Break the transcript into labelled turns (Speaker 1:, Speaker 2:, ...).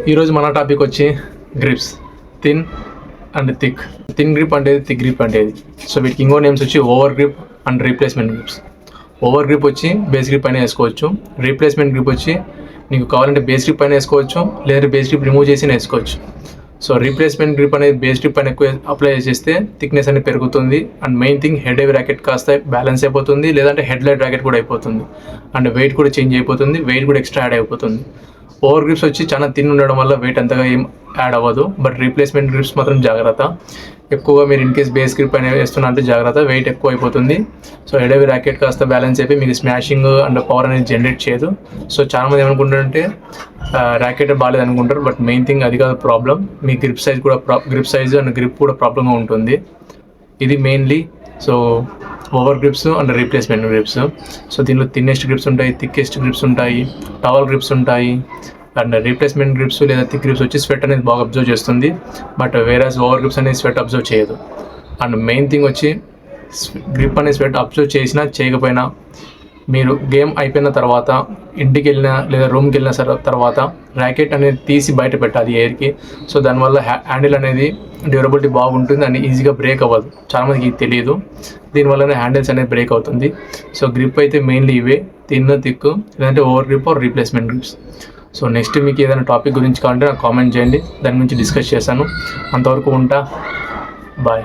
Speaker 1: ఈరోజు మన టాపిక్ వచ్చి grips, thin and thick. Thin grip అంటే థిక్ గ్రిప్ అంటే సో వీటికి ఇంకో నేమ్స్ వచ్చి over grip and replacement grips. Over grip వచ్చి బేస్ గ్రిప్ పైన వేసుకోవచ్చు. రీప్లేస్మెంట్ గ్రిప్ వచ్చి నీకు కావాలంటే బేస్ గ్రిప్ పైన వేసుకోవచ్చు, లేదా బేస్ గ్రిప్ రిమూవ్ చేసి వేసుకోవచ్చు. సో రీప్లేస్మెంట్ గ్రిప్ అనేది బేస్ గ్రిప్ పైన ఎక్కువ అప్లై చేస్తే థిక్నెస్ అనేది పెరుగుతుంది. And main thing head heavy racket కాస్త బ్యాలెన్స్ అయిపోతుంది, లేదంటే హెడ్ లైట్ ర్యాకెట్ కూడా అయిపోతుంది. అండ్ వెయిట్ కూడా చేంజ్ అయిపోతుంది, వెయిట్ కూడా ఎక్స్ట్రా యాడ్ అయిపోతుంది. ఓవర్ గ్రిప్స్ వచ్చి చాలా థిన్ ఉండడం వల్ల వెయిట్ అంతగా ఏం యాడ్ అవ్వదు. బట్ రీప్లేస్మెంట్ గ్రిప్స్ మాత్రం జాగ్రత్త, ఎక్కువగా మీరు ఇన్ కేస్ బేస్ గ్రిప్ అయినా వేస్తున్నా అంటే జాగ్రత్త, వెయిట్ ఎక్కువ అయిపోతుంది. సో హెడ్ హెవీ ర్యాకెట్ కాస్త బ్యాలెన్స్ అయిపోయి మీకు స్మాషింగ్ అండ్ పవర్ అనేది జనరేట్ చేయదు. సో చాలామంది ఏమనుకుంటారంటే ర్యాకెట్ బాగాలేదు అనుకుంటారు, బట్ మెయిన్ థింగ్ అది కాదు ప్రాబ్లం. మీ గ్రిప్ సైజ్ కూడా గ్రిప్ సైజ్ అండ్ గ్రిప్ కూడా ప్రాబ్లంగా ఉంటుంది. ఇది mainly so over grips and replacement grips. So దీనిలో థిన్నెస్ట్ గ్రిప్స్ ఉంటాయి, థిక్కెస్ట్ గ్రిప్స్ ఉంటాయి, టవల్ గ్రిప్స్ ఉంటాయి. అండ్ రీప్లేస్మెంట్ గ్రిప్స్ లేదా థిక్ గ్రిప్స్ వచ్చి స్వెట్ అనేది బాగా అబ్జర్వ్ చేస్తుంది, బట్ వేరేస్ ఓవర్ గ్రిప్స్ అనేది స్వెట్ అబ్జర్వ్ చేయదు. అండ్ మెయిన్ థింగ్ వచ్చి గ్రిప్ అనేది స్వెట్ అబ్జర్వ్ చేసినా చేయకపోయినా మీరు గేమ్ అయిపోయిన తర్వాత ఇంటికి వెళ్ళినా లేదా రూమ్కి వెళ్ళిన తర్వాత ర్యాకెట్ అనేది తీసి బయట పెట్టాలి ఎయిర్కి. సో దానివల్ల హ్యాండిల్ అనేది డ్యూరబిలిటీ బాగుంటుంది అండ్ ఈజీగా బ్రేక్ అవ్వదు. చాలామందికి ఇది తెలియదు, దీనివల్లనే హ్యాండిల్స్ అనేది బ్రేక్ అవుతుంది. సో గ్రిప్ అయితే మెయిన్లీ ఇవే, థిన్, థిక్, లేదంటే over grip or replacement grips. So next మీకు ఏదైనా టాపిక్ గురించి కావాలంటే నాకు కామెంట్ చేయండి, దాని గురించి డిస్కస్ చేశాను. అంతవరకు ఉంటా, బాయ్.